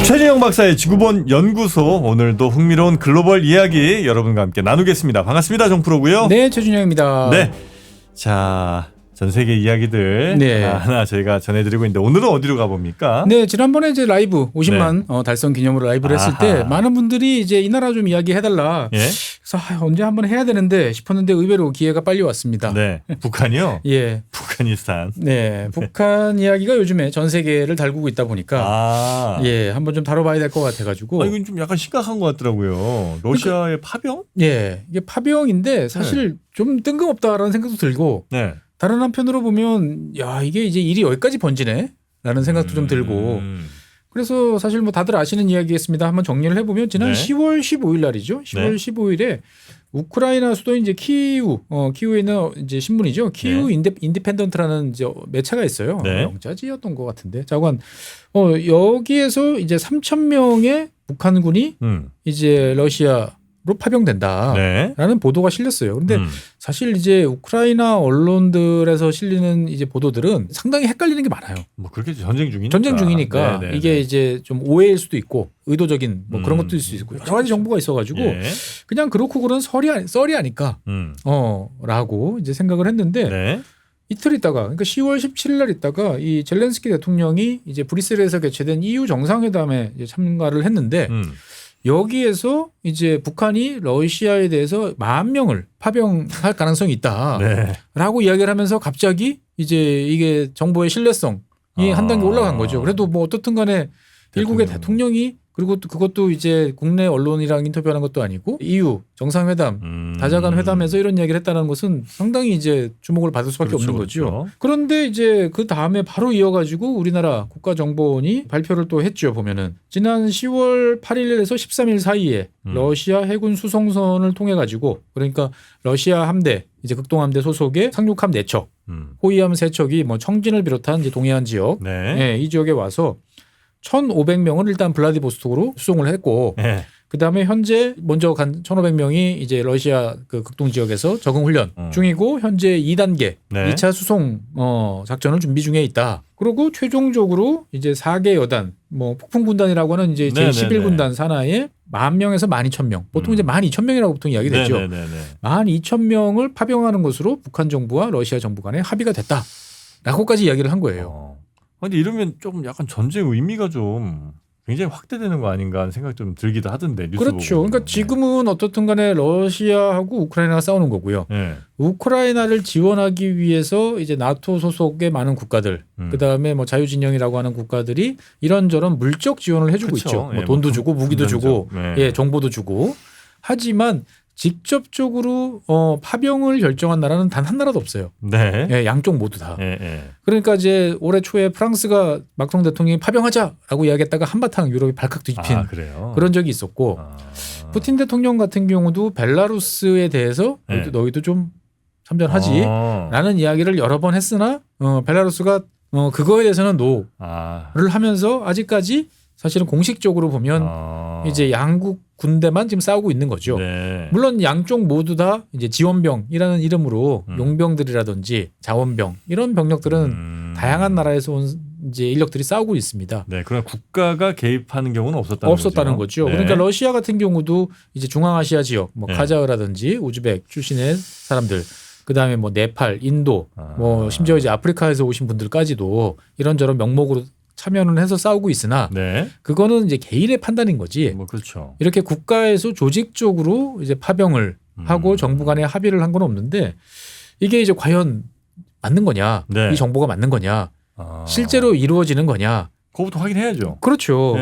최진영 박사의 지구본 연구소, 오늘도 흥미로운 글로벌 이야기 여러분과 함께 나누겠습니다. 반갑습니다. 정프로고요. 네, 최준영입니다. 네, 자, 전 세계 이야기들 네. 하나 저희가 전해드리고 있는데 오늘은 어디로 가봅니까? 네, 지난번에 이제 라이브 50만 달성 기념으로 라이브를 했을 때 많은 분들이 이제 이 나라 좀 이야기해달라. 예? 그래서 언제 한번 해야 되는데 싶었는데 의외로 기회가 빨리 왔습니다. 네, 북한이요? 예. 북한이스탄. 네, 북한 이야기가 요즘에 전 세계를 달구고 있다 보니까 예, 한번 좀 다뤄봐야 될 것 같아가지고. 이건 좀 약간 심각한 것 같더라고요. 러시아의 파병? 예, 이게 파병인데 사실 좀 뜬금없다라는 생각도 들고. 네. 다른 한편으로 보면 야 이게 이제 일이 여기까지 번지네 라는 생각도 좀 들고 그래서 사실 뭐 다들 아시는 이야기겠습니다. 한번 정리를 해보면 지난 10월 15일 날이죠. 10월 15일에 우크라이나 수도인 이제 키이우에 있는 이제 신문이죠. 키이우 인디펜던트라는 이제 매체가 있어요. 영자지였던 것 같은데. 자관 여기에서 이제 3,000명의 북한군이 이제 러시아로 파병된다라는 보도가 실렸어요. 그런데 사실 이제 우크라이나 언론들에서 실리는 이제 보도들은 상당히 헷갈리는 게 많아요. 뭐 그렇게 전쟁 중이니까 네네. 이게 이제 좀 오해일 수도 있고 의도적인 뭐 그런 것도 있을 수 있고 여러 가지 정보가 있어가지고 그냥 그렇고 그런 썰이 아닐까 라고 이제 생각을 했는데 이틀 있다가 그러니까 10월 17일 날 있다가 이 젤렌스키 대통령이 이제 브뤼셀에서 개최된 EU 정상회담에 이제 참가를 했는데 여기에서 이제 북한이 러시아에 대해서 10,000명을 파병할 가능성이 있다라고 이야기를 하면서 갑자기 이제 이게 정보의 신뢰성이 한 단계 올라간 거죠. 그래도 뭐 어떻든 간에 일국의 대통령이 그리고 또 그것도 이제 국내 언론이랑 인터뷰하는 것도 아니고 EU 정상회담, 다자간 회담에서 이런 이야기를 했다는 것은 상당히 이제 주목을 받을 수밖에 없는 거죠. 그런데 이제 그 다음에 바로 이어가지고 우리나라 국가정보원이 발표를 또 했죠. 보면은 지난 10월 8일에서 13일 사이에 러시아 해군 수송선을 통해 가지고 그러니까 러시아 함대 이제 극동함대 소속의 상륙함 4척, 호위함 3척이 뭐 청진을 비롯한 이제 동해안 지역, 이 지역에 와서 1,500명을 일단 블라디보스톡으로 수송을 했고, 그 다음에 현재 먼저 간 1,500명이 이제 러시아 그 극동 지역에서 적응 훈련 중이고, 현재 2단계 2차 수송 작전을 준비 중에 있다. 그리고 최종적으로 이제 4개 여단, 뭐 폭풍 군단이라고 하는 이제 제11군단 산하에 10,000명에서 12,000명, 보통 이제 12,000명이라고 보통 이야기됐죠. 12,000명을 파병하는 것으로 북한 정부와 러시아 정부 간에 합의가 됐다라고까지 이야기를 한 거예요. 근데 이러면 조금 약간 전쟁 의미가 좀 굉장히 확대되는 거 아닌가 하는 생각이 좀 들기도 하던데. 뉴스 그렇죠. 보고. 그러니까 지금은 어떻든 간에 러시아하고 우크라이나가 싸우는 거고요. 우크라이나를 지원하기 위해서 이제 나토 소속의 많은 국가들, 그다음에 뭐 자유진영이라고 하는 국가들이 이런저런 물적 지원을 해주고 있죠. 뭐 돈도 주고 무기도 주고 정보도 주고. 하지만 직접적으로 파병을 결정한 나라는 단 한 나라도 없어요. 양쪽 모두 다. 그러니까 이제 올해 초에 프랑스가 마크롱 대통령이 파병하자라고 이야기했다가 한바탕 유럽이 발칵 뒤집힌 그런 적이 있었고 푸틴 대통령 같은 경우도 벨라루스에 대해서 너희도 좀 참전하지라는 이야기를 여러 번 했으나 벨라루스가 그거에 대해서는 노를 하면서 아직까지 사실은 공식적으로 보면 이제 양국 군대만 지금 싸우고 있는 거죠. 물론 양쪽 모두 다 이제 지원병이라는 이름으로 용병들이라든지 자원병 이런 병력들은 다양한 나라에서 온 이제 인력들이 싸우고 있습니다. 그럼 국가가 개입하는 경우는 없었다는 거죠. 그러니까 러시아 같은 경우도 이제 중앙아시아 지역, 뭐 카자흐라든지 우즈벡 출신의 사람들, 그 다음에 뭐 네팔, 인도, 뭐 심지어 이제 아프리카에서 오신 분들까지도 이런저런 명목으로 참여는 해서 싸우고 있으나 그거는 이제 개인의 판단인 거지. 이렇게 국가에서 조직적으로 이제 파병을 하고 정부 간에 합의를 한 건 없는데 이게 이제 과연 맞는 거냐, 이 정보가 맞는 거냐, 실제로 이루어지는 거냐. 그것부터 확인해야죠. 그렇죠.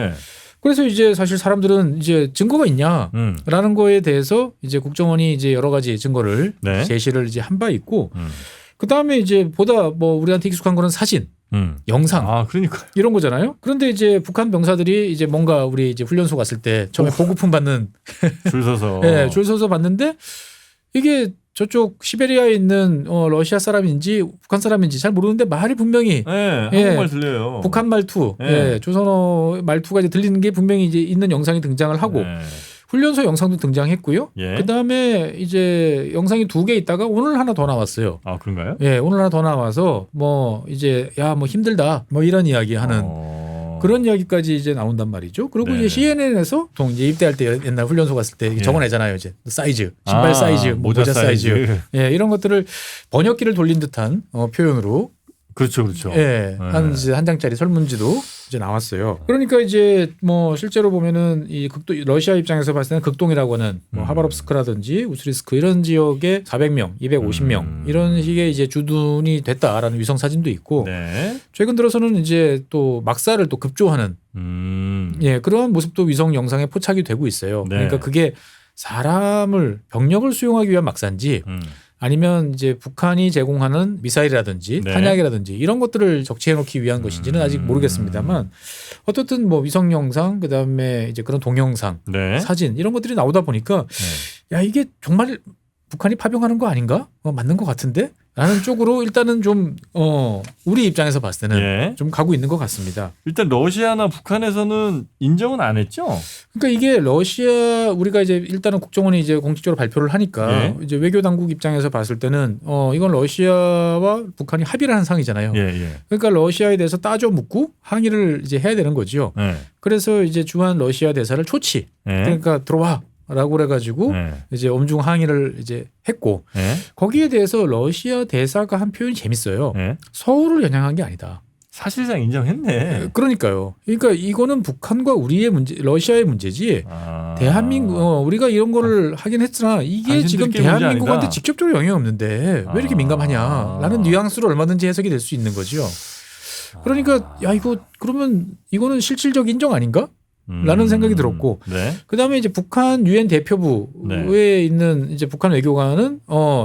그래서 이제 사실 사람들은 이제 증거가 있냐라는 거에 대해서 이제 국정원이 이제 여러 가지 증거를 제시를 이제 한 바 있고, 그 다음에 이제 보다 뭐 우리한테 익숙한 거는 사진. 영상 이런 거잖아요. 그런데 이제 북한 병사들이 이제 뭔가 우리 이제 훈련소 갔을 때 처음에 보급품 받는 줄 서서 줄 서서 봤는데 이게 저쪽 시베리아에 있는 러시아 사람인지 북한 사람인지 잘 모르는데 말이 분명히 한국말 들려요. 북한 말투, 조선어 말투가 이제 들리는 게 분명히 이제 있는 영상이 등장을 하고 훈련소 영상도 등장했고요. 그다음에 이제 영상이 2개 있다가 오늘 하나 더 나왔어요. 아, 그런가요? 오늘 하나 더 나와서 뭐 이제 야 뭐 힘들다 뭐 이런 이야기하는 그런 이야기까지 이제 나온단 말이죠. 그리고 네네. 이제 CNN에서 보통 이제 입대할 때 옛날 훈련소 갔을 때 예. 적어내잖아요. 이제 사이즈, 신발 사이즈, 모자 사이즈, 예, 이런 것들을 번역기를 돌린 듯한 표현으로. 그렇죠, 그렇죠. 예, 한 장짜리 설문지도 이제 나왔어요. 그러니까 이제 뭐 실제로 보면은 이 극동, 러시아 입장에서 봤을 때는 극동이라고 하는 뭐 하바롭스크라든지 우스리스크 이런 지역에 400명, 250명 이런 식의 이제 주둔이 됐다라는 위성 사진도 있고, 네. 최근 들어서는 이제 또 막사를 또 급조하는 예, 그러한 모습도 위성 영상에 포착이 되고 있어요. 네. 그러니까 그게 사람을 병력을 수용하기 위한 막사인지 아니면 이제 북한이 제공하는 미사일이라든지 네. 탄약이라든지 이런 것들을 적치해 놓기 위한 것인지는 아직 모르겠습니다만, 어떻든 뭐 위성 영상 그다음에 이제 그런 동영상, 네. 사진 이런 것들이 나오다 보니까 야, 이게 정말 북한이 파병하는 거 아닌가? 맞는 것 같은데? 라는 쪽으로 일단은 좀 우리 입장에서 봤을 때는 예. 좀 가고 있는 것 같습니다. 일단 러시아나 북한에서는 인정은 안 했죠. 그러니까 이게 러시아, 우리가 이제 일단은 국정원이 이제 공식적으로 발표를 하니까 예. 이제 외교 당국 입장에서 봤을 때는 이건 러시아와 북한이 합의를 한 상이잖아요. 예, 예. 그러니까 러시아에 대해서 따져 묻고 항의를 이제 해야 되는 거죠. 예. 그래서 이제 주한 러시아 대사를 초치, 예. 그러니까 들어와. 라고 그래가지고 예. 이제 엄중 항의를 이제 했고, 예. 거기에 대해서 러시아 대사가 한 표현이 재밌어요. 예. 서울을 겨냥한 게 아니다. 사실상 인정했네. 그러니까요. 그러니까 이거는 북한과 우리의 문제, 러시아의 문제지. 대한민국 우리가 이런 거를 하긴 했으나 이게 지금 당신들끼리 문제 대한민국한테 아니다. 직접적으로 영향이 없는데 왜 이렇게 민감하냐라는 뉘앙스로 얼마든지 해석이 될 수 있는 거죠. 그러니까 야, 이거 그러면 이거는 실질적 인정 아닌가? 라는 생각이 들었고, 네. 그다음에 이제 북한 유엔 대표부에 있는 이제 북한 외교관은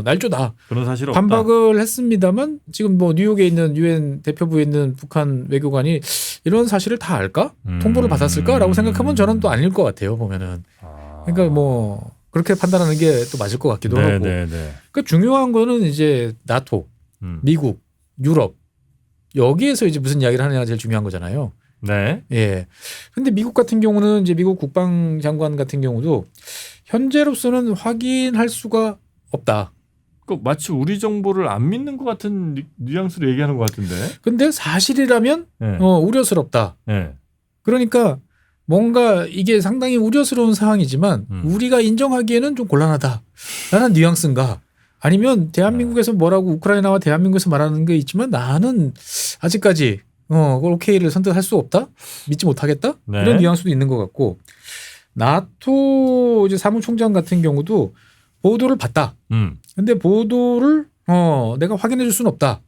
날조다 그런 사실 없다. 반박을 했습니다만, 지금 뭐 뉴욕에 있는 유엔 대표부에 있는 북한 외교관이 이런 사실을 다 알까? 통보를 받았을까라고 생각하면 저는 또 아닐 것 같아요, 보면은. 그러니까 뭐 그렇게 판단하는 게 또 맞을 것 같기도 네, 하고. 네, 네. 그러니까 중요한 거는 이제 나토, 미국, 유럽 여기에서 이제 무슨 이야기를 하느냐가 제일 중요한 거잖아요. 네. 예. 근데 미국 같은 경우는 이제 미국 국방장관 같은 경우도 현재로서는 확인할 수가 없다. 그 마치 우리 정보를 안 믿는 것 같은 뉘앙스로 얘기하는 것 같은데. 근데 사실이라면 네. 우려스럽다. 네. 그러니까 뭔가 이게 상당히 우려스러운 사항이지만 우리가 인정하기에는 좀 곤란하다라는 뉘앙스인가? 아니면 대한민국에서 뭐라고 우크라이나와 대한민국에서 말하는 게 있지만 나는 아직까지 오케이를 선택할 수 없다? 믿지 못하겠다? 네. 이런 뉘앙스도 있는 것 같고, 나토 이제 사무총장 같은 경우도 보도를 봤다. 근데 보도를 내가 확인해 줄 수는 없다.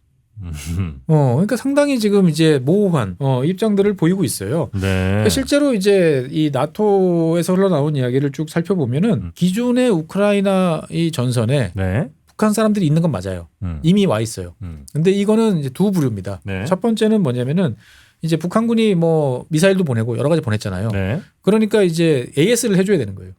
그러니까 상당히 지금 이제 모호한 입장들을 보이고 있어요. 네. 그러니까 실제로 이제 이 나토에서 흘러나온 이야기를 쭉 살펴보면은 기존의 우크라이나 이 전선에 네. 북한 사람들이 있는 건 맞아요. 이미 와 있어요. 근데 이거는 이제 두 부류입니다. 네. 첫 번째는 뭐냐면은 이제 북한군이 뭐 미사일도 보내고 여러 가지 보냈잖아요. 네. 그러니까 이제 AS를 해줘야 되는 거예요.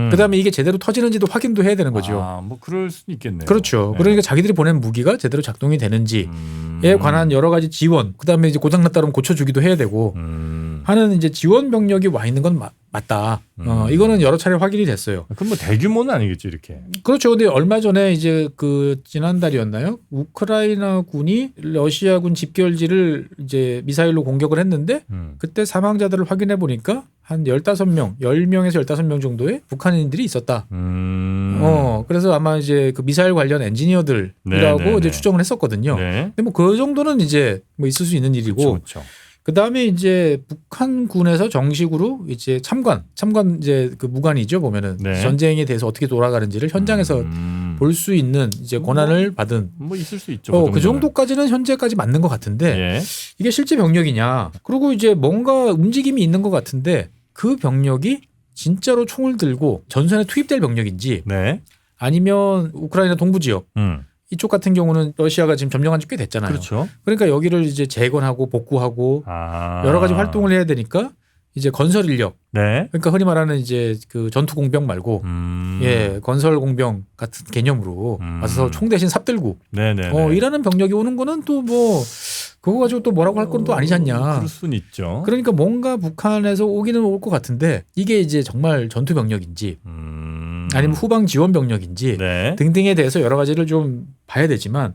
그다음에 이게 제대로 터지는지도 확인도 해야 되는 거죠. 뭐 그럴 수 있겠네요. 그렇죠. 네. 그러니까 자기들이 보낸 무기가 제대로 작동이 되는지에 관한 여러 가지 지원, 그다음에 이제 고장났다 그러면 고쳐주기도 해야 되고 하는 이제 지원 병력이 와 있는 건 맞다. 이거는 여러 차례 확인이 됐어요. 그럼 뭐 대규모는 아니겠죠, 이렇게. 그렇죠. 근데 얼마 전에 이제 그 지난달이었나요? 우크라이나 군이 러시아군 집결지를 이제 미사일로 공격을 했는데 그때 사망자들을 확인해 보니까 한 15명, 10명에서 15명 정도의 북한인들이 있었다. 그래서 아마 이제 그 미사일 관련 엔지니어들이라고 네, 네, 이제 네. 추정을 했었거든요. 네. 근데 뭐 그 정도는 이제 뭐 있을 수 있는 일이고, 그렇죠. 그다음에 이제 북한군에서 정식으로 이제 참관 이제 그 무관이죠, 보면은 네. 전쟁에 대해서 어떻게 돌아가는지를 현장에서 볼 수 있는 이제 권한을 받은 뭐 있을 수 있죠. 그 정도까지는 현재까지 맞는 것 같은데 예. 이게 실제 병력이냐? 그리고 이제 뭔가 움직임이 있는 것 같은데 그 병력이 진짜로 총을 들고 전선에 투입될 병력인지 네. 아니면 우크라이나 동부 지역 이쪽 같은 경우는 러시아가 지금 점령한 지 꽤 됐잖아요. 그렇죠. 그러니까 여기를 이제 재건하고 복구하고 여러 가지 활동을 해야 되니까 이제 건설 인력, 네. 그러니까 흔히 말하는 이제 그 전투 공병 말고 예, 건설 공병 같은 개념으로 와서 총 대신 삽 들고 네네. 일하는 병력이 오는 거는 또 뭐 그거 가지고 또 뭐라고 할 건 또 아니지 않냐. 그럴 수는 있죠. 그러니까 뭔가 북한에서 오기는 올 것 같은데 이게 이제 정말 전투 병력인지 아니면 후방 지원 병력인지 네. 등등에 대해서 여러 가지를 좀 봐야 되지만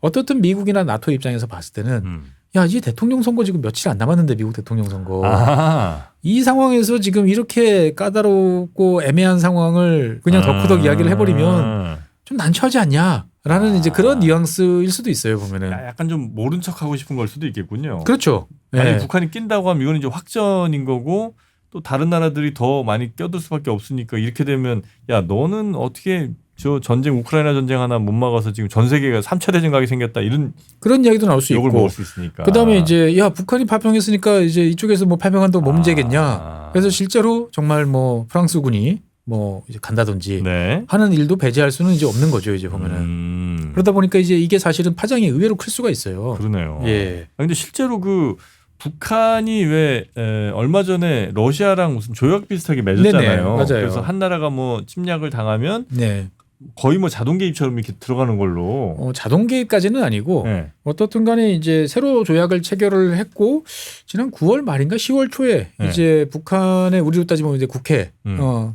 어떻든 미국이나 나토 입장에서 봤을 때는 야, 이제 대통령 선거 지금 며칠 안 남았는데 미국 대통령 선거. 아. 이 상황에서 지금 이렇게 까다롭고 애매한 상황을 그냥 덕후덕 이야기를 해버리면 좀 난처하지 않냐라는 이제 그런 뉘앙스일 수도 있어요 보면은. 약간 좀 모른 척하고 싶은 걸 수도 있겠군요. 그렇죠. 만약 네. 북한이 낀다고 하면 이건 이제 확전인 거고 또 다른 나라들이 더 많이 껴들 수밖에 없으니까 이렇게 되면 야 너는 어떻게 저 전쟁 우크라이나 전쟁 하나 못 막아서 지금 전 세계가 3차 대전 가게 생겼다 이런 그런 이야기도 나올 수 욕을 있고. 먹을 수 있으니까. 그다음에 이제 야 북한이 파병했으니까 이제 이쪽에서 뭐 파병한다고 뭐 문제겠냐. 그래서 실제로 정말 뭐 프랑스군이 뭐 이제 간다든지 네. 하는 일도 배제할 수는 이제 없는 거죠 이제 보면은. 그러다 보니까 이제 이게 사실은 파장이 의외로 클 수가 있어요. 그러네요. 예. 근데 실제로 그 북한이 왜 얼마 전에 러시아랑 무슨 조약 비슷하게 맺었잖아요. 네네, 맞아요. 그래서 한 나라가 뭐 침략을 당하면 네. 거의 뭐 자동 개입처럼 이렇게 들어가는 걸로. 자동 개입까지는 아니고 네. 어떻든 간에 이제 새로 조약을 체결을 했고 지난 9월 말인가 10월 초에 네. 이제 북한의 우리로 따지면 이제 국회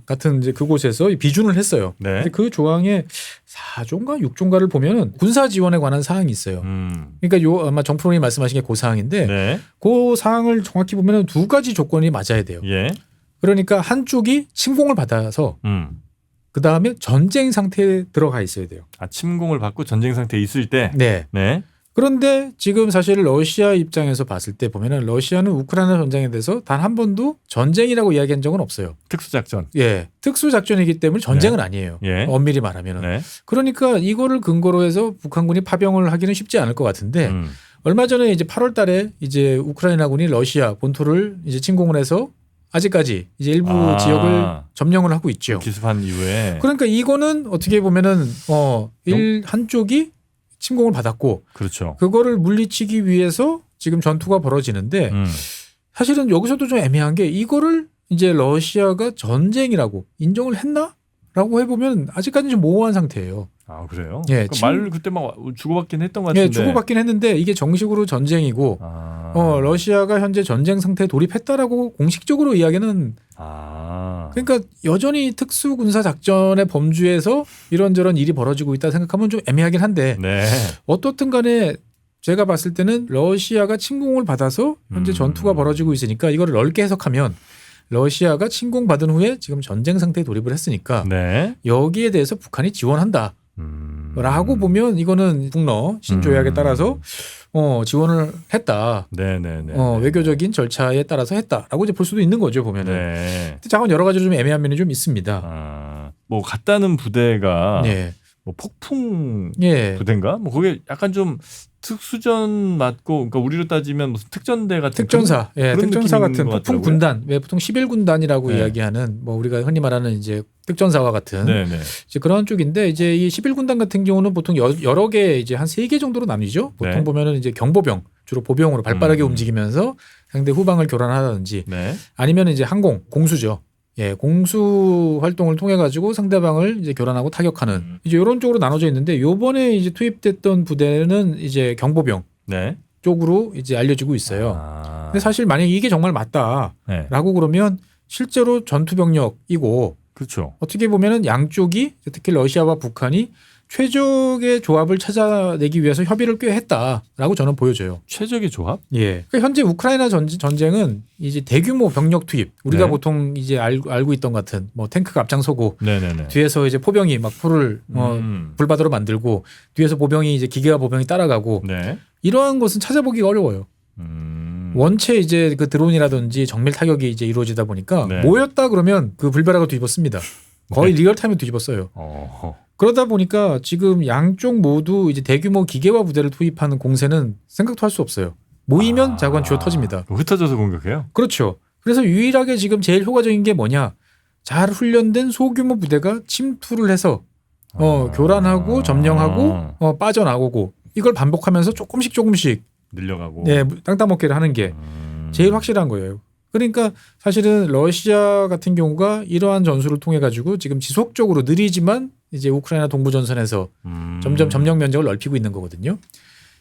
같은 이제 그곳에서 비준을 했어요. 네. 근데 그 조항의 4조인가 6조인가를 보면은 군사 지원에 관한 사항이 있어요. 그러니까 요 아마 정프로님 말씀하신 게 그 사항인데 네. 그 사항을 정확히 보면은 두 가지 조건이 맞아야 돼요. 예. 그러니까 한쪽이 침공을 받아서 그 다음에 전쟁 상태에 들어가 있어야 돼요. 아, 침공을 받고 전쟁 상태에 있을 때. 네. 네. 그런데 지금 사실 러시아 입장에서 봤을 때 보면은 러시아는 우크라이나 전쟁에 대해서 단 한 번도 전쟁이라고 이야기한 적은 없어요. 특수작전. 예. 특수작전이기 때문에 전쟁은 아니에요. 예. 엄밀히 말하면은. 네. 그러니까 이거를 근거로 해서 북한군이 파병을 하기는 쉽지 않을 것 같은데 얼마 전에 이제 8월 달에 이제 우크라이나군이 러시아 본토를 이제 침공을 해서 아직까지 이제 일부 지역을 점령을 하고 있죠. 기습한 이후에. 그러니까 이거는 어떻게 보면은 한쪽이 침공을 받았고 그렇죠. 그거를 물리치기 위해서 지금 전투가 벌어지는데 사실은 여기서도 좀 애매한 게 이거를 이제 러시아가 전쟁이라고 인정을 했나라고 해보면 아직까지는 좀 모호한 상태예요. 아 그래요? 예, 그러니까 말 그때 막 주고받긴 했던 것 같은데. 예, 주고받긴 했는데 이게 정식으로 전쟁이고 러시아가 현재 전쟁 상태에 돌입했다라고 공식적으로 이야기는 그러니까 여전히 특수군사 작전의 범주에서 이런저런 일이 벌어지고 있다 생각하면 좀 애매하긴 한데 네. 어떻든 간에 제가 봤을 때는 러시아가 침공을 받아서 현재 전투가 벌어지고 있으니까 이거를 넓게 해석하면 러시아가 침공받은 후에 지금 전쟁 상태에 돌입을 했으니까 네. 여기에 대해서 북한이 지원한다. 라고 보면 이거는 북러 신조약에 따라서 지원을 했다. 네네네. 외교적인 절차에 따라서 했다라고 이제 볼 수도 있는 거죠 보면은. 네. 근데 잠깐 여러 가지로 좀 애매한 면이 좀 있습니다. 뭐 갔다는 부대가 네. 뭐 폭풍 예. 부대인가? 뭐 그게 약간 좀 특수전 맞고, 그러니까 우리로 따지면 무슨 특전대 같은 특전사, 그런 특전사 느낌인 같은 것 폭풍 같더라고요. 군단, 왜 보통 11군단이라고 네. 이야기하는 뭐 우리가 흔히 말하는 이제 특전사와 같은 네네. 이제 그런 쪽인데 이제 이 11군단 같은 경우는 보통 여러 개 이제 한 3개 정도로 나뉘죠. 보통 네. 보면은 이제 경보병 주로 보병으로 발빠르게 움직이면서 상대 후방을 교란하든지 네. 아니면 이제 항공, 공수죠. 예, 공수 활동을 통해 가지고 상대방을 이제 교란하고 타격하는 이제 이런 쪽으로 나눠져 있는데 요번에 이제 투입됐던 부대는 이제 경보병 네. 쪽으로 이제 알려지고 있어요. 근데 사실 만약 이게 정말 맞다라고 네. 그러면 실제로 전투 병력이고 그렇죠. 어떻게 보면은 양쪽이 특히 러시아와 북한이 최적의 조합을 찾아내기 위해서 협의를 꽤 했다라고 저는 보여져요. 최적의 조합? 예. 그러니까 현재 우크라이나 전쟁은 이제 대규모 병력 투입 우리가 네. 보통 이제 알고 있던 같은 뭐 탱크가 앞장서고 네네네. 뒤에서 이제 포병이 막 풀을 불바다로 만들고 뒤에서 보병이 이제 기계화 보병이 따라가고 네. 이러한 것은 찾아보기가 어려워요. 원체 이제 그 드론이라든지 정밀 타격이 이제 이루어지다 보니까 네. 모였다 그러면 그 불벼락을 뒤집었습니다. 거의 리얼타임으로 뒤집었어요. 그러다 보니까 지금 양쪽 모두 이제 대규모 기계화 부대를 투입하는 공세는 생각도 할 수 없어요. 모이면 자관 쥐어 터집니다. 흩어져서 공격해요? 그렇죠. 그래서 유일하게 지금 제일 효과적인 게 뭐냐? 잘 훈련된 소규모 부대가 침투를 해서 교란하고 점령하고 빠져나오고 이걸 반복하면서 조금씩 늘려가고. 네, 땅 먹기를 하는 게 제일 확실한 거예요. 그러니까 사실은 러시아 같은 경우가 이러한 전술을 통해 가지고 지금 지속적으로 느리지만 이제 우크라이나 동부 전선에서 점점 점령 면적을 넓히고 있는 거거든요.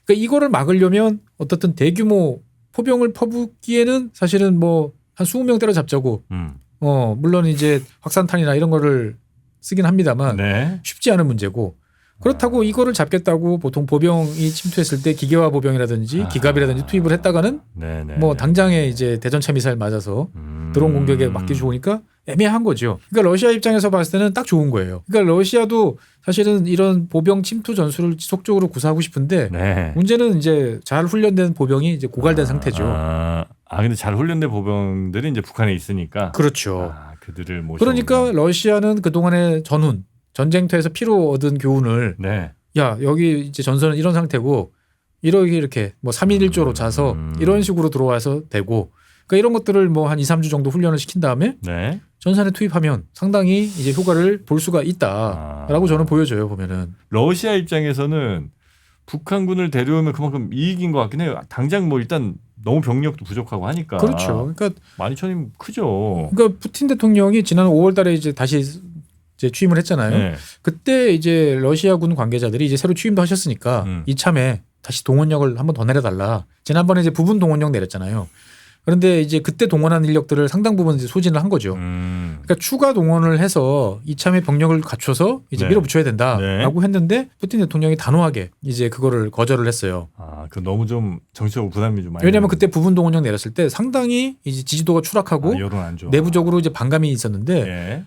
그러니까 이거를 막으려면 어떻든 대규모 포병을 퍼붓기에는 사실은 뭐 한 20명 때려잡자고 물론 이제 확산탄이나 이런 거를 쓰긴 합니다만 네. 쉽지 않은 문제고 그렇다고 이거를 잡겠다고 보통 보병이 침투했을 때 기계화 보병이라든지 기갑이라든지 투입을 했다가는 뭐 당장에 이제 대전차 미사일 맞아서 드론 공격에 맞기 좋으니까 애매한 거죠. 그러니까 러시아 입장에서 봤을 때는 딱 좋은 거예요. 그러니까 러시아도 사실은 이런 보병 침투 전술을 지속적으로 구사하고 싶은데 문제는 이제 잘 훈련된 보병이 이제 고갈된 상태죠. 근데 잘 훈련된 보병들이 이제 북한에 있으니까. 그렇죠. 그들을 모셔. 그러니까 러시아는 그동안의 전쟁터에서 피로 얻은 교훈을 야 여기 이제 전선은 이런 상태고 이렇게 뭐 3일 1조로 짜서 이런 식으로 들어와서 되고 그러니까 이런 것들을 뭐 한 2, 3주 정도 훈련을 시킨 다음에 전선에 투입하면 상당히 이제 효과를 볼 수가 있다라고 저는 보여져요. 보면은 러시아 입장에서는 북한군을 데려오면 그만큼 이익인 것 같긴 해요. 당장 뭐 일단 너무 병력도 부족하고 하니까. 그렇죠. 그러니까 12,000이면 크죠. 그러니까 푸틴 대통령이 지난 5월달에 이제 다시 이제 취임을 했잖아요. 그때 이제 러시아군 관계자들이 이제 새로 취임도 하셨으니까 이참에 다시 동원력을 한번 더 내려달라. 지난번에 이제 부분 동원력 내렸잖아요. 그런데 이제 그때 동원한 인력들을 상당 부분 이제 소진을 한 거죠. 그러니까 추가 동원을 해서 이참에 병력을 갖춰서 이제 밀어붙여야 된다라고 했는데 푸틴 대통령이 단호하게 이제 그거를 거절을 했어요. 그 너무 좀 정치적으로 부담이 좀 많이. 왜냐하면 그때 부분 동원력 내렸을 때 상당히 이제 지지도가 추락하고 여론 안 좋아. 내부적으로 이제 반감이 있었는데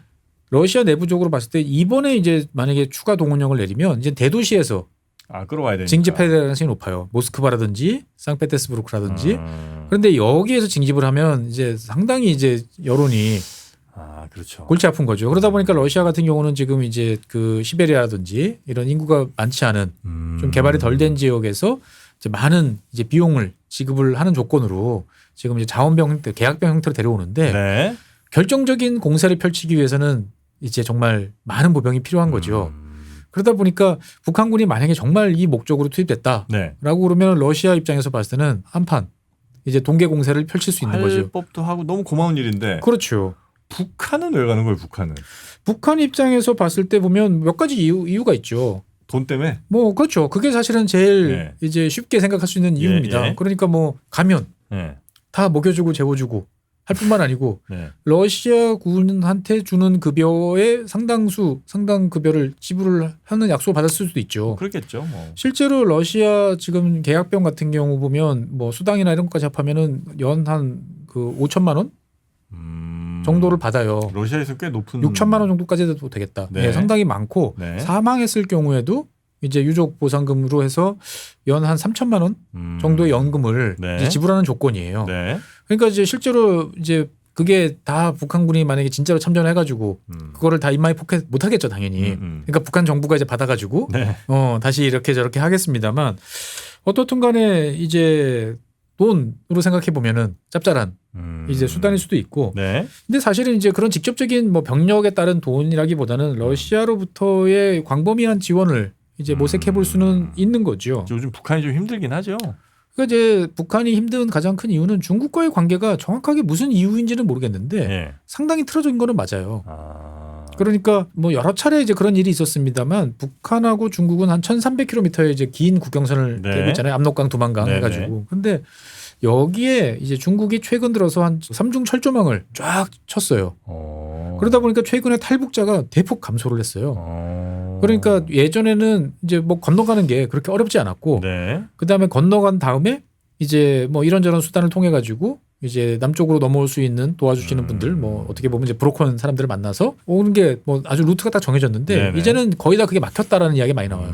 러시아 내부적으로 봤을 때 이번에 이제 만약에 추가 동원력을 내리면 이제 대도시에서 끌어와야 되니까. 징집할 가능성이 높아요. 모스크바라든지 상페테스부르크라든지. 그런데 여기에서 징집을 하면 이제 상당히 이제 여론이 그렇죠. 골치 아픈 거죠. 그러다 보니까 러시아 같은 경우는 지금 이제 그 시베리아라든지 이런 인구가 많지 않은 좀 개발이 덜 된 지역에서 이제 많은 이제 비용을 지급을 하는 조건으로 지금 이제 자원병 형태, 계약병 형태로 데려오는데 결정적인 공세를 펼치기 위해서는 이제 정말 많은 보병이 필요한 거죠. 그러다 보니까 북한군이 만약에 정말 이 목적으로 투입됐다라고 그러면 러시아 입장에서 봤을 때는 한판 이제 동계 공세를 펼칠 수 있는 거죠. 법도 하고 너무 고마운 일인데. 그렇죠. 북한은 왜 가는 거예요? 북한 입장에서 봤을 때 보면 몇 가지 이유가 있죠. 돈 때문에? 뭐 그렇죠. 그게 사실은 제일 이제 쉽게 생각할 수 있는 이유입니다. 그러니까 뭐 가면 다 먹여주고 재워주고 할 뿐만 아니고 러시아 군한테 주는 급여의 상당 급여를 지불을 하는 약속을 받았을 수도 있죠. 그렇겠죠. 실제로 러시아 지금 계약병 같은 경우 보면 뭐 수당이나 이런 것까지 합하면은 연 한 그 5천만 원 정도를 받아요. 러시아에서 꽤 높은 6천만 원 정도까지도 되겠다. 상당히 많고 사망했을 경우에도 이제 유족 보상금으로 해서 연 한 3천만 원 정도의 연금을 이제 지불하는 조건이에요. 그러니까 이제 실제로 이제 그게 다 북한군이 만약에 진짜로 참전을 해가지고 그거를 다 인마이 포켓 못 하겠죠, 당연히. 그러니까 북한 정부가 이제 받아가지고 다시 이렇게 저렇게 하겠습니다만 어떻든 간에 이제 돈으로 생각해 보면은 짭짤한 이제 수단일 수도 있고. 근데 사실은 이제 그런 직접적인 뭐 병력에 따른 돈이라기보다는 러시아로부터의 광범위한 지원을 이제 모색해 볼 수는 있는 거죠. 요즘 북한이 좀 힘들긴 하죠. 그러니까 이제 북한이 힘든 가장 큰 이유는 중국과의 관계가 정확하게 무슨 이유인지는 모르겠는데 상당히 틀어진 거는 맞아요. 그러니까 뭐 여러 차례 이제 그런 일이 있었습니다만 북한하고 중국은 한 1,300km의 이제 긴 국경선을 떼고 있잖아요. 압록강, 두만강 해가지고. 근데 여기에 이제 중국이 최근 들어서 한 삼중 철조망을 쫙 쳤어요. 그러다 보니까 최근에 탈북자가 대폭 감소를 했어요. 그러니까 예전에는 이제 뭐 건너가는 게 그렇게 어렵지 않았고, 그 다음에 건너간 다음에 이제 뭐 이런저런 수단을 통해 가지고 이제 남쪽으로 넘어올 수 있는 도와주시는 분들, 뭐 어떻게 보면 이제 브로커는 사람들을 만나서 오는 게 뭐 아주 루트가 딱 정해졌는데 이제는 거의 다 그게 막혔다라는 이야기 많이 나와요.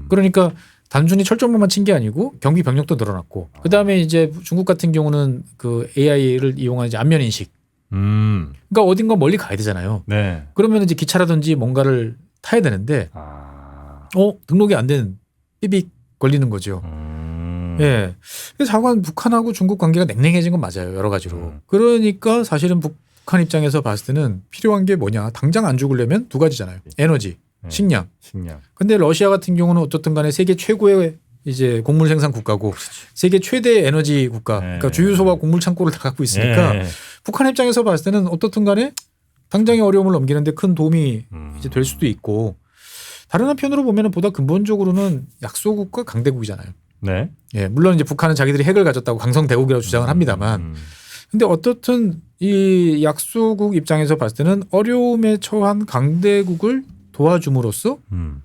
그러니까 단순히 철조망만 친 게 아니고 경비 병력도 늘어났고, 그 다음에 이제 중국 같은 경우는 그 AI를 이용한 이제 안면 인식. 그러니까 어딘가 멀리 가야 되잖아요. 그러면 이제 기차라든지 뭔가를 타야 되는데, 등록이 안 된 삐빅 걸리는 거죠. 예. 그래서 자관 북한하고 중국 관계가 냉랭해진 건 맞아요. 여러 가지로. 그러니까 사실은 북한 입장에서 봤을 때는 필요한 게 뭐냐. 당장 안 죽으려면 두 가지잖아요. 에너지, 식량. 근데 러시아 같은 경우는 어떻든 간에 세계 최고의 이제 곡물 생산 국가고 세계 최대 에너지 국가. 그러니까 주유소와 곡물 창고를 다 갖고 있으니까 북한 입장에서 봤을 때는 어떻든 간에 당장의 어려움을 넘기는데 큰 도움이 이제 될 수도 있고, 다른 한편으로 보면은 보다 근본적으로는 약소국과 강대국이잖아요. 예, 물론 이제 북한은 자기들이 핵을 가졌다고 강성대국이라고 주장을 합니다만, 근데 어떻든 이 약소국 입장에서 봤을 때는 어려움에 처한 강대국을 도와줌으로써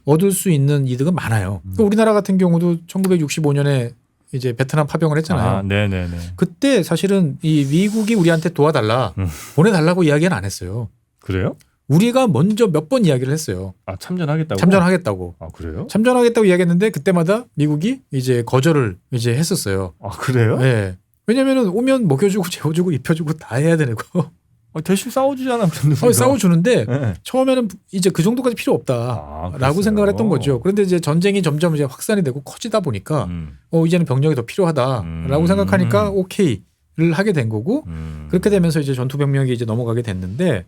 얻을 수 있는 이득은 많아요. 그러니까 우리나라 같은 경우도 1965년에 이제 베트남 파병을 했잖아요. 아, 네네네. 그때 사실은 이 미국이 우리한테 도와달라, 보내달라고 이야기는 안 했어요. 그래요? 우리가 먼저 몇 번 이야기를 했어요. 아, 참전하겠다고? 참전하겠다고. 아, 그래요? 참전하겠다고 이야기했는데 그때마다 미국이 이제 거절을 이제 했었어요. 아, 그래요? 네. 왜냐면은 오면 먹여주고 재워주고 입혀주고 다 해야 되는 거. 대신 싸워주잖아. 그랬는데. 싸워주는데 네. 처음에는 이제 그 정도까지 필요 없다라고 그랬어요? 생각을 했던 거죠. 그런데 이제 전쟁이 점점 이제 확산이 되고 커지다 보니까 이제는 병력이 더 필요하다라고 생각하니까 오케이를 하게 된 거고 그렇게 되면서 이제 전투 병력이 이제 넘어가게 됐는데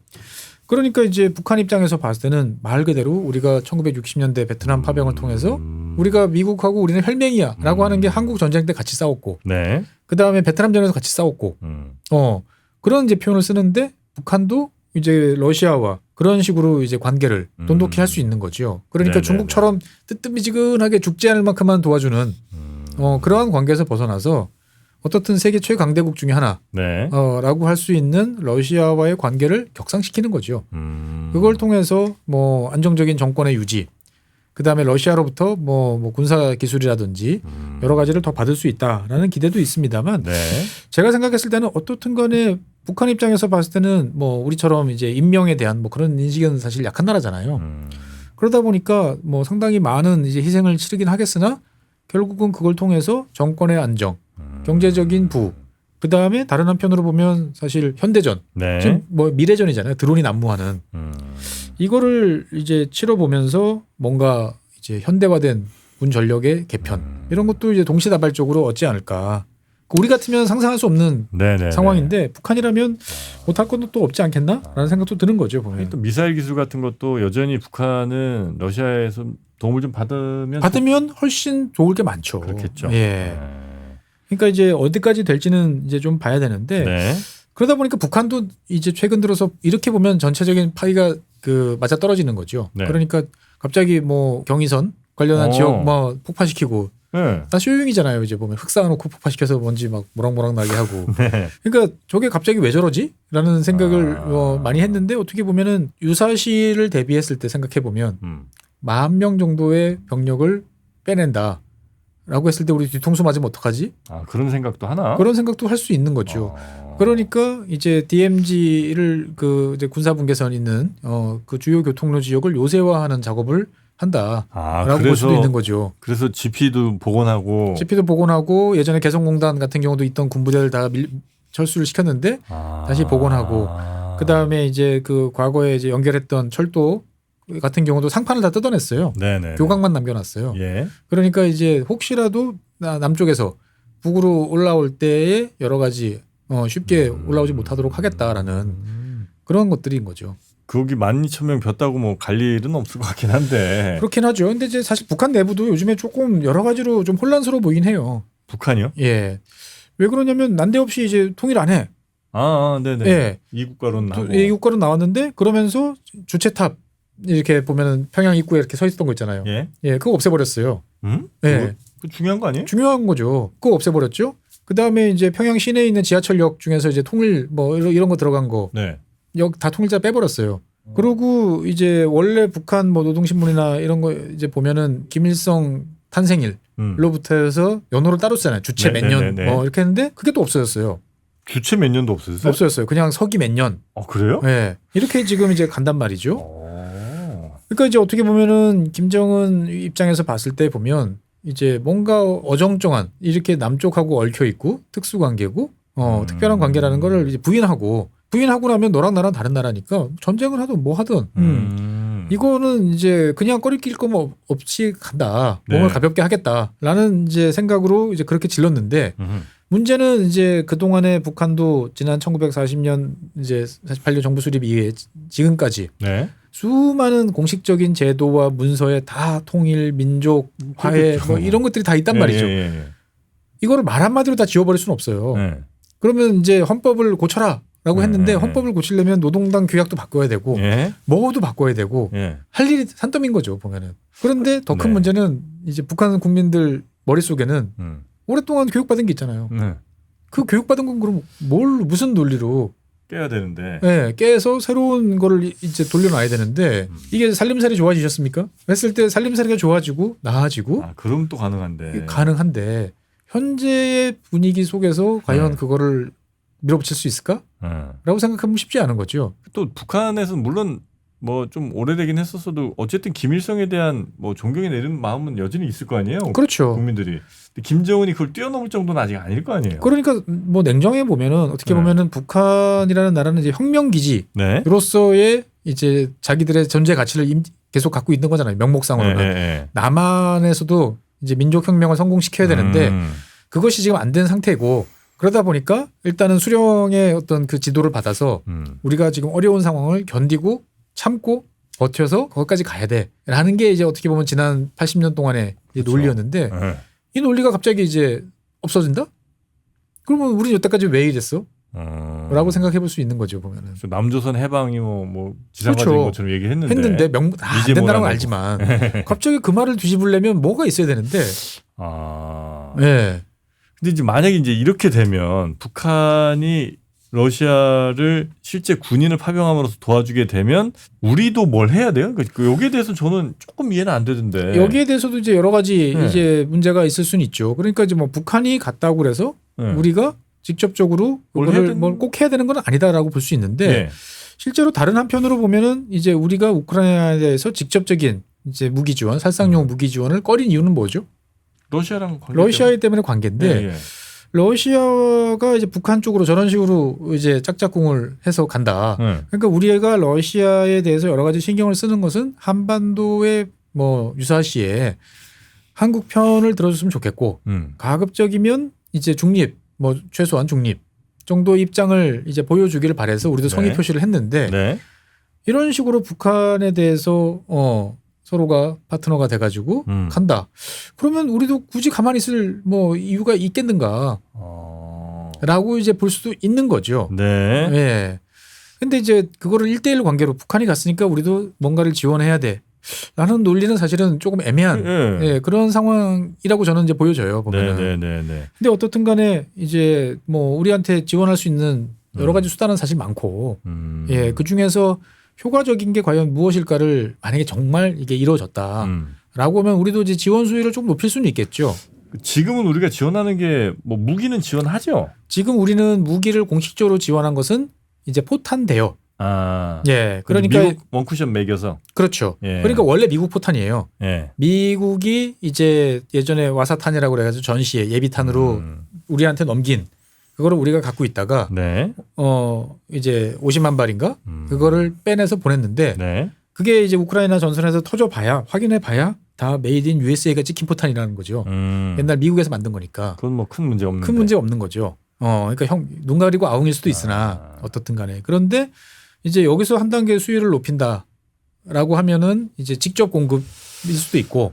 그러니까 이제 북한 입장에서 봤을 때는 말 그대로 우리가 1960년대 베트남 파병을 통해서 우리가 미국하고 우리는 혈맹이야라고 하는 게 한국 전쟁 때 같이 싸웠고 네. 그 다음에 베트남전에서 같이 싸웠고 그런 이제 표현을 쓰는데 북한도 이제 러시아와 그런 식으로 이제 관계를 돈독히 할 수 있는 거죠. 그러니까 네네네. 중국처럼 뜨뜻미지근하게 죽지 않을 만큼만 도와주는 그러한 관계에서 벗어나서 어떻든 세계 최강대국 중에 하나 네. 라고 할 수 있는 러시아와의 관계를 격상시키는 거죠. 그걸 통해서 뭐 안정적인 정권의 유지, 그 다음에 러시아로부터 뭐 군사 기술이라든지 여러 가지를 더 받을 수 있다라는 기대도 있습니다만 네. 제가 생각했을 때는 어떻든 간에 북한 입장에서 봤을 때는 뭐 우리처럼 이제 인명에 대한 뭐 그런 인식은 사실 약한 나라잖아요. 그러다 보니까 뭐 상당히 많은 이제 희생을 치르긴 하겠으나 결국은 그걸 통해서 정권의 안정, 경제적인 부흥, 그 다음에 다른 한편으로 보면 사실 현대전, 네. 지금 뭐 미래전이잖아요. 드론이 난무하는 이거를 이제 치러보면서 뭔가 이제 현대화된 군 전력의 개편 이런 것도 이제 동시다발적으로 얻지 않을까. 우리 같으면 상상할 수 없는 네네네. 상황인데 북한이라면 못할 것도 또 없지 않겠나라는 생각도 드는 거죠. 보면. 또 미사일 기술 같은 것도 여전히 북한은 러시아에서 도움을 좀 받으면 훨씬 좋을 게 많죠. 그렇겠죠. 예. 네. 그러니까 이제 어디까지 될지는 이제 좀 봐야 되는데 네. 그러다 보니까 북한도 이제 최근 들어서 이렇게 보면 전체적인 파이가 그 맞아 떨어지는 거죠. 네. 그러니까 갑자기 뭐 경의선 관련한 지역 뭐 폭파시키고 네. 다 쇼용이잖아요. 이제 보면 흙 쌓아놓고 폭파시켜서 먼지 막 모락모락 나게 하고. 네. 그러니까 저게 갑자기 왜 저러지? 라는 생각을 많이 했는데 어떻게 보면은 유사시를 대비했을 때 생각해 보면 10,000명 정도의 병력을 빼낸다. 라고 했을 때 우리 뒤통수 맞으면 어떡하지? 아, 그런 생각도 하나? 그런 생각도 할 수 있는 거죠. 그러니까 이제 DMZ를 그 이제 군사분계선 있는 그 주요 교통로 지역을 요새화하는 작업을 한다라고 볼 수도 있는 거죠. 그래서 GP도 복원하고 GP도 복원하고 예전에 개성공단 같은 경우도 있던 군부대를 다 철수를 시켰는데 다시 복원하고 그 다음에 이제 그 과거에 이제 연결했던 철도 같은 경우도 상판을 다 뜯어냈어요. 네네. 교각만 남겨놨어요. 예. 그러니까 이제 혹시라도 남쪽에서 북으로 올라올 때에 여러 가지 쉽게 올라오지 못하도록 하겠다라는 그런 것들인 거죠. 거기 12,000명 폈다고 뭐 갈 일은 없을 것 같긴 한데. 그렇긴 하죠. 근데 이제 사실 북한 내부도 요즘에 조금 여러 가지로 좀 혼란스러워 보이긴 해요. 북한이요? 예. 왜 그러냐면 난데없이 이제 통일 안 해. 네네. 예. 이국가로는 하고. 이국가로 나왔는데 그러면서 주체탑 이렇게 보면 평양 입구에 이렇게 서 있던 거 있잖아요. 예. 예, 그거 없애버렸어요. 예. 그 중요한 거 아니에요? 중요한 거죠. 그거 없애버렸죠. 그 다음에 이제 평양 시내에 있는 지하철역 중에서 이제 통일 뭐 이런 거 들어간 거. 네. 역 다 통일자 빼버렸어요. 그리고 이제 원래 북한 뭐 노동신문이나 이런 거 이제 보면은 김일성 탄생일로부터 해서 연호를 따로 쓰잖아요. 주체 몇 년 뭐 이렇게 했는데 그게 또 없어졌어요. 주체 몇 년도 없어졌어요? 없어졌어요. 그냥 서기 몇 년. 그래요? 네. 이렇게 지금 이제 간단 말이죠. 그러니까 이제 어떻게 보면은 김정은 입장에서 봤을 때 보면 이제 뭔가 어정쩡한 이렇게 남쪽하고 얽혀 있고 특수 관계고 특별한 관계라는 거를 이제 부인하고 나면 너랑 나랑 다른 나라니까 전쟁을 하든 뭐 하든 이거는 이제 그냥 꺼리낄 거 없이 간다. 몸을 가볍게 하겠다라는 이제 생각으로 이제 그렇게 질렀는데 문제는 이제 그동안에 북한도 지난 1940년 이제 48년 정부 수립 이후에 지금까지 네. 수많은 공식적인 제도와 문서에 다 통일, 민족, 화해 뭐 이런 것들이 다 있단 말이죠. 이거를 말 한마디로 다 지워버릴 수는 없어요. 그러면 이제 헌법을 고쳐라라고 했는데 헌법을 고치려면 노동당 규약도 바꿔야 되고 뭐도 바꿔야 되고 할 일이 산더미인 거죠 보면은. 그런데 더 큰 문제는 이제 북한 국민들 머릿속에는 오랫동안 교육받은 게 있잖아요. 그 교육받은 건 그럼 무슨 논리로 깨야 되는데. 네, 깨서 새로운 거를 이제 돌려놔야 되는데 이게 살림살이 좋아지셨습니까? 했을 때 살림살이가 좋아지고 나아지고 그럼 또 가능한데. 가능한데 현재의 분위기 속에서 과연 그거를 밀어붙일 수 있을까? 라고 생각하면 쉽지 않은 거죠. 또 북한에서는 물론 뭐 좀 오래되긴 했었어도 어쨌든 김일성에 대한 뭐 존경이 내리는 마음은 여전히 있을 거 아니에요. 그렇죠. 국민들이. 근데 김정은이 그걸 뛰어넘을 정도는 아직 아닐 거 아니에요. 그러니까 뭐 냉정해 보면은 어떻게 보면은 북한이라는 나라는 이제 혁명 기지로서의 이제 자기들의 존재 가치를 계속 갖고 있는 거잖아요. 명목상으로는. 남한에서도 이제 민족 혁명을 성공시켜야 되는데 그것이 지금 안 된 상태고 그러다 보니까 일단은 수령의 어떤 그 지도를 받아서 우리가 지금 어려운 상황을 견디고 참고 버텨서 거기까지 가야 돼라는 게 이제 어떻게 보면 지난 80년 동안의 그렇죠. 논리였는데 이 논리가 갑자기 이제 없어진다? 그러면 우리는 여태까지 왜 이랬어? 라고 생각해 볼 수 있는 거죠, 보면은. 남조선 해방이 뭐 지상화된 그렇죠. 것처럼 얘기했는데. 안 된다는 건 알지만 갑자기 그 말을 뒤집으려면 뭐가 있어야 되는데. 네. 근데 이제 만약에 이제 이렇게 되면 북한이 러시아를 실제 군인을 파병함으로써 도와주게 되면 우리도 뭘 해야 돼요? 그러니까 여기에 대해서 저는 조금 이해는 안 되던데. 여기에 대해서도 이제 여러 가지 이제 문제가 있을 수는 있죠. 그러니까 이제 뭐 북한이 갔다고 그래서 우리가 직접적으로 그거를 뭘 꼭 해야 되는 건 아니다라고 볼 수 있는데 실제로 다른 한편으로 보면은 이제 우리가 우크라이나에 대해서 직접적인 이제 무기 지원, 살상용 무기 지원을 꺼린 이유는 뭐죠? 러시아랑 관계 러시아 때문에 관계인데 러시아가 이제 북한 쪽으로 저런 식으로 이제 짝짝꿍을 해서 간다. 그러니까 우리가 러시아에 대해서 여러 가지 신경을 쓰는 것은 한반도의 뭐 유사시에 한국 편을 들어줬으면 좋겠고 가급적이면 이제 중립, 뭐 최소한 중립 정도 입장을 이제 보여주기를 바래서 우리도 성의 표시를 했는데 이런 식으로 북한에 대해서 서로가 파트너가 돼가지고 간다. 그러면 우리도 굳이 가만히 있을 뭐 이유가 있겠는가? 라고 이제 볼 수도 있는 거죠. 예. 근데 이제 그거를 1대1 관계로 북한이 갔으니까 우리도 뭔가를 지원해야 돼. 라는 논리는 사실은 조금 애매한 그런 상황이라고 저는 이제 보여져요. 보면은. 근데 어떻든 간에 이제 뭐 우리한테 지원할 수 있는 여러 가지 수단은 사실 많고 예, 그 중에서 효과적인 게 과연 무엇일까를 만약에 정말 이게 이루어졌다라고 하면 우리도 이제 지원 수위를 좀 높일 수는 있겠죠. 지금은 우리가 지원하는 게 뭐 무기는 지원하죠. 지금 우리는 무기를 공식적으로 지원한 것은 이제 포탄 대여. 예, 그러니까 미국 원쿠션 매겨서. 그렇죠. 그러니까 원래 미국 포탄이에요. 미국이 이제 예전에 와사탄이라고 그래가지고 전시에 예비탄으로 우리한테 넘긴. 그거를 우리가 갖고 있다가 이제 50만 발인가 그거를 빼내서 보냈는데 그게 이제 우크라이나 전선에서 터져봐야 확인해봐야 다 메이드 인 USA가 찍힌 포탄이라는 거죠. 옛날 미국에서 만든 거니까. 그건 뭐 큰 문제 없는데. 큰 문제 없는 거죠. 그러니까 눈 가리고 아웅일 수도 있으나 어떻든 간에. 그런데 이제 여기서 한 단계 수위를 높인다라고 하면은 이제 직접 공급일 수도 있고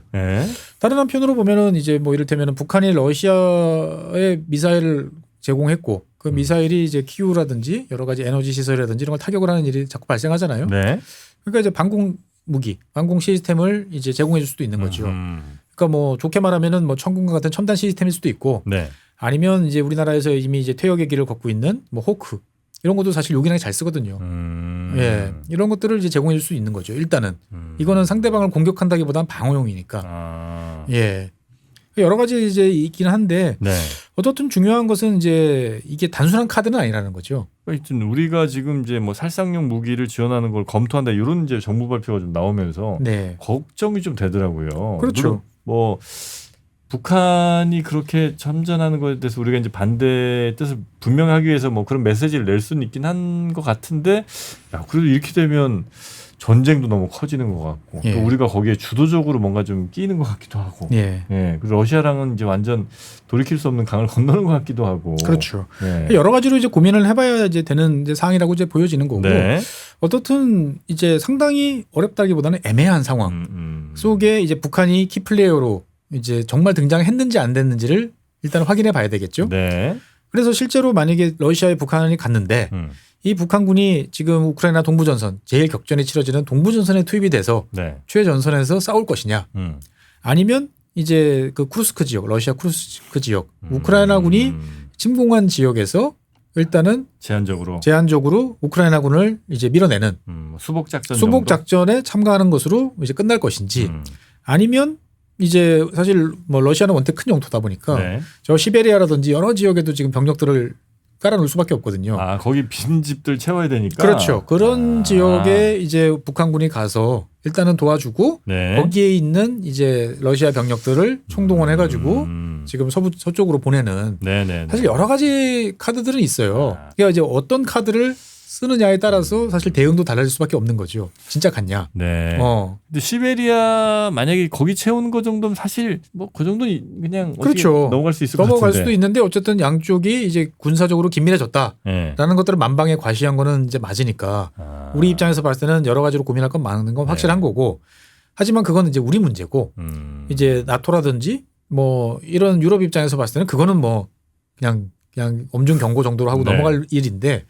다른 한편으로 보면은 이제 뭐 이를테면은 북한이 러시아에 미사일을 제공했고 그 미사일이 이제 키우라든지 여러 가지 에너지 시설이라든지 이런 걸 타격을 하는 일이 자꾸 발생하잖아요. 그러니까 이제 방공 무기, 방공 시스템을 이제 제공해 줄 수도 있는 거죠. 그러니까 뭐 좋게 말하면은 뭐 천군과 같은 첨단 시스템일 수도 있고 아니면 이제 우리나라에서 이미 이제 퇴역의 길을 걷고 있는 뭐 호크 이런 것도 사실 요긴하게 잘 쓰거든요. 예, 이런 것들을 이제 제공해 줄 수 있는 거죠. 일단은 이거는 상대방을 공격한다기보다는 방어용이니까. 예. 여러 가지 이제 있긴 한데 어떻든 중요한 것은 이제 이게 단순한 카드는 아니라는 거죠. 하여튼 우리가 지금 이제 뭐 살상용 무기를 지원하는 걸 검토한다 이런 이제 정부 발표가 좀 나오면서 걱정이 좀 되더라고요. 그렇죠. 뭐 북한이 그렇게 참전하는 것에 대해서 우리가 이제 반대의 뜻을 분명하기 위해서 뭐 그런 메시지를 낼 수는 있긴 한 것 같은데 야 그래도 이렇게 되면 전쟁도 너무 커지는 것 같고 또 우리가 거기에 주도적으로 뭔가 좀 끼는 것 같기도 하고 그리고 러시아랑은 이제 완전 돌이킬 수 없는 강을 건너는 것 같기도 하고 그렇죠. 여러 가지로 이제 고민을 해봐야 이제 되는 이제 상황이라고 이제 보여지는 거고 어떻든 이제 상당히 어렵다기보다는 애매한 상황 속에 이제 북한이 키플레이어로 이제 정말 등장했는지 안 됐는지를 일단 확인해 봐야 되겠죠. 그래서 실제로 만약에 러시아에 북한이 갔는데 이 북한군이 지금 우크라이나 동부전선 제일 격전이 치러지는 동부전선에 투입이 돼서 최전선에서 싸울 것이냐 아니면 이제 그 쿠르스크 지역 러시아 쿠르스크 지역 우크라이나군이 침공한 지역에서 일단은 제한적으로 우크라이나군을 이제 밀어내는 수복 작전에 참가하는 것으로 이제 끝날 것인지 아니면 이제 사실 뭐 러시아는 원체 큰 영토다 보니까 네. 저 시베리아라든지 여러 지역에도 지금 병력들을 깔아놓을 수밖에 없거든요. 아, 거기 빈 집들 채워야 되니까. 그렇죠. 그런 지역에 이제 북한군이 가서 일단은 도와주고 네. 거기에 있는 이제 러시아 병력들을 총동원해가지고 지금 서쪽으로 보내는 네네. 사실 여러 가지 카드들은 있어요. 그러니까 이제 어떤 카드를 쓰느냐에 따라서 사실 대응도 달라질 수밖에 없는 거죠. 진짜 같냐. 네. 근데 시베리아 만약에 거기 채우는 거 정도면 사실 뭐 그 정도는 그냥 그렇죠. 넘어갈 수 있을 것 같은데. 넘어갈 수도 있는데 어쨌든 양쪽이 이제 군사적으로 긴밀해졌다라는 네. 것들을 만방에 과시한 거는 이제 맞으니까 우리 입장에서 봤을 때는 여러 가지로 고민할 건 많은 건 확실한 거고 하지만 그건 이제 우리 문제고 이제 나토라든지 뭐 이런 유럽 입장에서 봤을 때는 그거는 뭐 그냥 엄중 경고 정도로 하고 넘어갈 일인데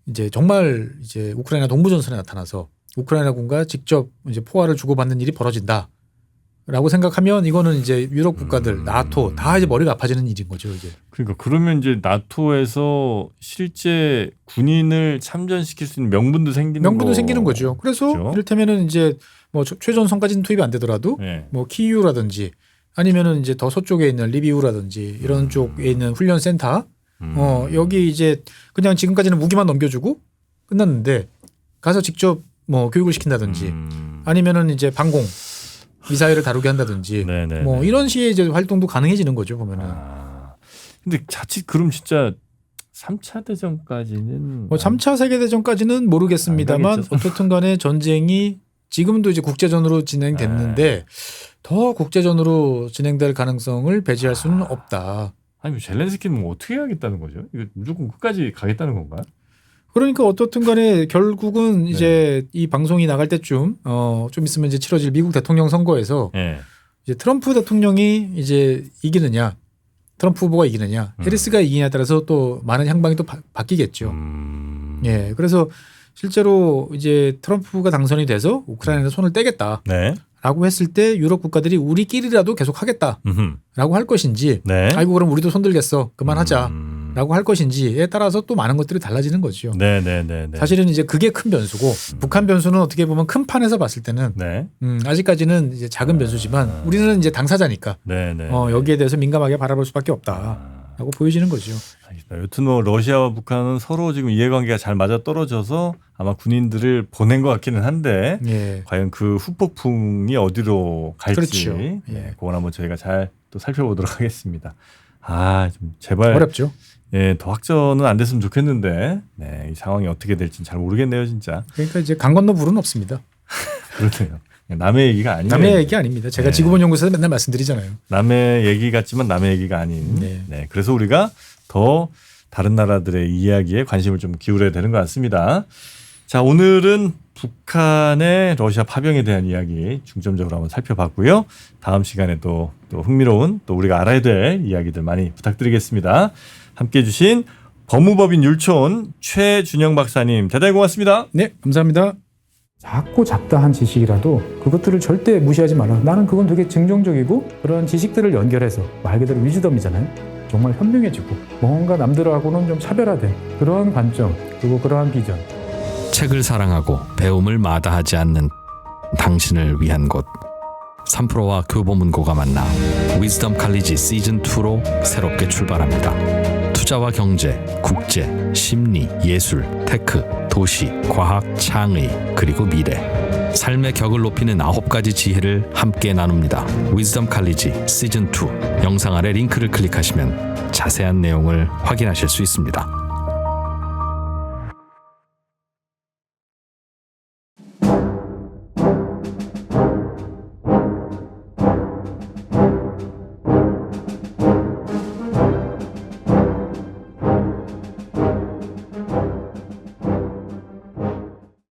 이제 정말 이제 우크라이나 동부전선에 나타나서 우크라이나군과 직접 이제 포화를 주고받는 일이 벌어진다라고 생각하면 이거는 이제 유럽 국가들, 나토 다 이제 머리가 아파지는 일인 거죠, 이제. 그러니까 그러면 이제 나토에서 실제 군인을 참전시킬 수 있는 명분도 생기는 거죠. 그래서 그렇죠? 이를테면은 이제 뭐 최전선까지는 투입이 안 되더라도 네. 뭐 키이우라든지 아니면은 이제 더 서쪽에 있는 리비우라든지 이런 쪽에 있는 훈련 센터 여기 이제 그냥 지금까지는 무기만 넘겨주고 끝났는데 가서 직접 뭐 교육을 시킨다든지 아니면은 이제 방공 미사일을 다루게 한다든지 네네네. 뭐 이런 식의 이제 활동도 가능해지는 거죠 보면은. 근데 자칫 그럼 진짜 3차 대전까지는 뭐 3차 세계대전까지는 모르겠습니다만 어떻든 간에 전쟁이 지금도 이제 국제전으로 진행됐는데 더 국제전으로 진행될 가능성을 배제할 수는 없다. 아니 젤렌스키는 뭐 어떻게 하겠다는 거죠? 이거 무조건 끝까지 가겠다는 건가요? 그러니까 어떻든 간에 결국은 이제 이 방송이 나갈 때쯤 좀 있으면 이제 치러질 미국 대통령 선거에서 이제 트럼프 대통령이 이제 이기느냐 트럼프 후보가 이기느냐 해리스가 이기냐에 따라서 또 많은 향방이 또 바뀌겠죠. 예. 그래서 실제로 이제 트럼프가 당선이 돼서 우크라이나에 손을 떼겠다. 라고 했을 때 유럽 국가들이 우리끼리라도 계속 하겠다라고 할 것인지 아이고 그럼 우리도 손들겠어 그만하자라고 할 것인지에 따라서 또 많은 것들이 달라지는 거죠. 사실은 이제 그게 큰 변수고 북한 변수는 어떻게 보면 큰 판에서 봤을 때는 아직까지는 이제 작은 변수지만 우리는 이제 당사자니까 여기에 대해서 민감하게 바라볼 수밖에 없다라고 보여지는 거죠. 여튼 뭐 러시아와 북한은 서로 지금 이해관계가 잘 맞아 떨어져서 아마 군인들을 보낸 것 같기는 한데 과연 그 후폭풍이 어디로 갈지 그렇죠. 그건 한번 저희가 잘 또 살펴보도록 하겠습니다. 좀 제발 어렵죠. 더 확전은 안 됐으면 좋겠는데 이 상황이 어떻게 될지는 잘 모르겠네요, 진짜. 그러니까 이제 강 건너 물은 없습니다. 그렇네요. 남의 얘기가 아니에요. 남의 얘기 아닙니다. 제가 지구본연구소에서 맨날 말씀드리잖아요. 남의 얘기 같지만 남의 얘기가 아닌. 그래서 우리가 더 다른 나라들의 이야기에 관심을 좀 기울여야 되는 것 같습니다. 자, 오늘은 북한의 러시아 파병에 대한 이야기 중점적으로 한번 살펴봤고요. 다음 시간에 또 흥미로운 또 우리가 알아야 될 이야기들 많이 부탁드리겠습니다. 함께해 주신 법무법인 율촌 최준영 박사님 대단히 고맙습니다. 네, 감사합니다. 작고 잡다한 지식이라도 그것들을 절대 무시하지 말라. 나는 그건 되게 긍정적이고 그런 지식들을 연결해서 말 그대로 위즈덤이잖아요. 정말 현명해지고 뭔가 남들하고는 좀 차별화된 그러한 관점 그리고 그러한 비전. 책을 사랑하고 배움을 마다하지 않는 당신을 위한 곳 3프로와 교보문고가 만나 위즈덤 칼리지 시즌2로 새롭게 출발합니다. 투자와 경제, 국제, 심리, 예술, 테크, 도시, 과학, 창의, 그리고 미래 삶의 격을 높이는 9가지 지혜를 함께 나눕니다. 위즈덤 칼리지 시즌2 영상 아래 링크를 클릭하시면 자세한 내용을 확인하실 수 있습니다.